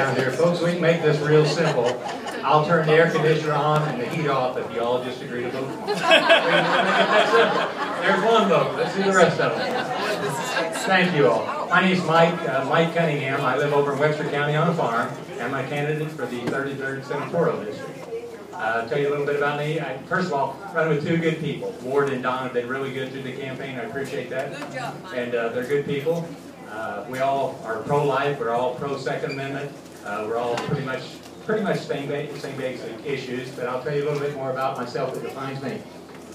down here. Folks, we can make this real simple. I'll turn the air conditioner on and the heat off if you all just agree to vote for me. There's one vote. Let's see the rest of them. Thank you all. My name's Mike Cunningham. I live over in Webster County on a farm. I'm a candidate for the 33rd Senatorial District. I'll tell you a little bit about me. First of all, I run with two good people. Ward and Don have been really good through the campaign. I appreciate that. Good job, Mike. And they're good people. We all are pro-life. We're all pro-Second Amendment. We're all pretty much same basic issues. But I'll tell you a little bit more about myself that defines me.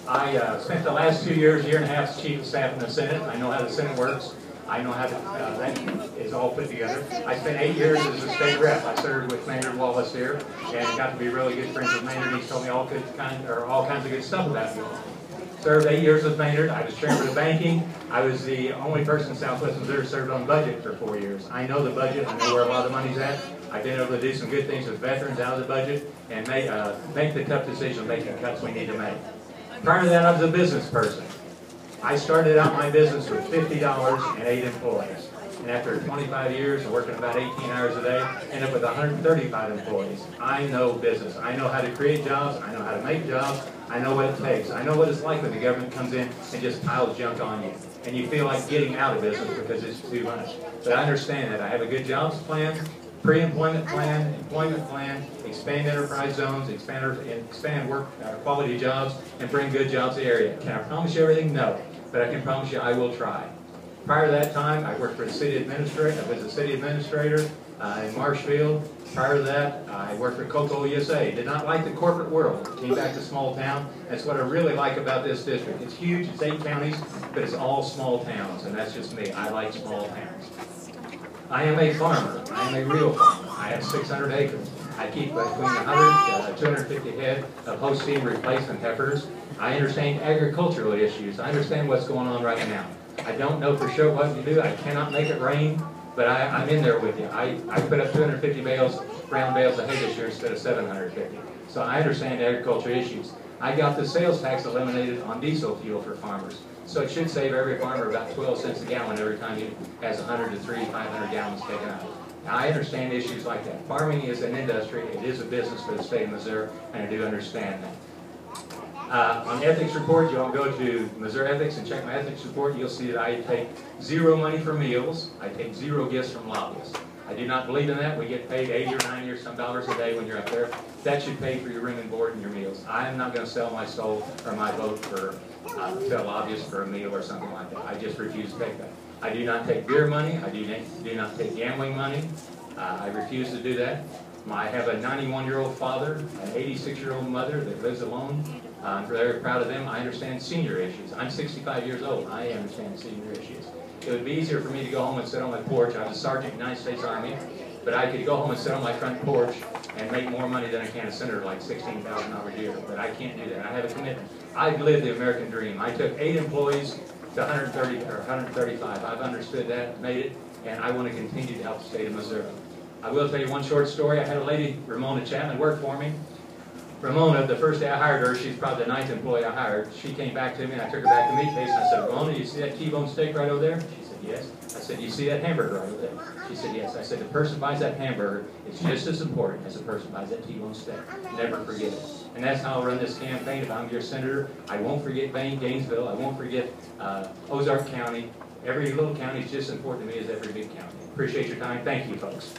I spent the last 2 years, year and a half, as Chief of Staff in the Senate. I know how the Senate works. I know how that is all put together. I spent 8 years as a state rep. I served with Maynard Wallace here and got to be really good friends with Maynard. He told me all kinds of good stuff about you. Served 8 years with Maynard. I was chairman of banking. I was the only person in Southwest Missouri served on budget for 4 years. I know the budget. I know where a lot of the money's at. I've been able to do some good things with veterans out of the budget and make the tough decision, make the cuts we need to make. Prior to that, I was a business person. I started out my business with $50 and 8 employees. And after 25 years of working about 18 hours a day, ended up with 135 employees. I know business. I know how to create jobs. I know how to make jobs. I know what it takes. I know what it's like when the government comes in and just piles junk on you. And you feel like getting out of business because it's too much. But I understand that. I have a good jobs plan, pre-employment plan, employment plan, expand enterprise zones, expand work quality jobs, and bring good jobs to the area. Can I promise you everything? No. But I can promise you I will try. Prior to that time, I worked for the city administrator. I was a city administrator in Marshfield. Prior to that, I worked for Cocoa USA. Did not like the corporate world. Came back to small town. That's what I really like about this district. It's huge. It's 8 counties, but it's all small towns, and that's just me. I like small towns. I am a farmer. I am a real farmer. I have 600 acres. I keep between 100 to 250 head of Holstein replacement heifers. I understand agricultural issues. I understand what's going on right now. I don't know for sure what to do. I cannot make it rain, but I'm in there with you. I put up 250 brown bales of hay this year instead of 750. So I understand agricultural issues. I got the sales tax eliminated on diesel fuel for farmers. So it should save every farmer about 12 cents a gallon every time he has 100 to 500 gallons taken out. Now, I understand issues like that. Farming is an industry. It is a business for the state of Missouri, and I do understand that. On the ethics report, you all go to Missouri Ethics and check my ethics report. You'll see that I take 0 money for meals. I take 0 gifts from lobbyists. I do not believe in that. We get paid 80 or 90 or some dollars a day when you're up there. That should pay for your room and board and your meals. I am not going to sell my soul or my vote to a lobbyist for a meal or something like that. I just refuse to take that. I do not take beer money. I do not take gambling money. I refuse to do that. I have a 91-year-old father, an 86-year-old mother that lives alone. I'm very proud of them. I understand senior issues. I'm 65 years old. I understand senior issues. It would be easier for me to go home and sit on my porch. I was a sergeant in the United States Army, but I could go home and sit on my front porch and make more money than I can a senator, like $16,000 a year. But I can't do that. I have a commitment. I've lived the American dream. I took 8 employees to 130 or 135. I've understood that, made it, and I want to continue to help the state of Missouri. I will tell you one short story. I had a lady, Ramona Chapman, work for me. Ramona, the first day I hired her, she's probably the 9th employee I hired, she came back to me and I took her back to meat face and I said, Ramona, you see that T-bone steak right over there? She said, yes. I said, you see that hamburger right over there? She said, yes. I said, the person buys that hamburger, it's just as important as the person buys that T-bone steak. Never forget it. And that's how I'll run this campaign. If I'm your senator, I won't forget Gainesville. I won't forget Ozark County. Every little county is just as important to me as every big county. Appreciate your time. Thank you, folks.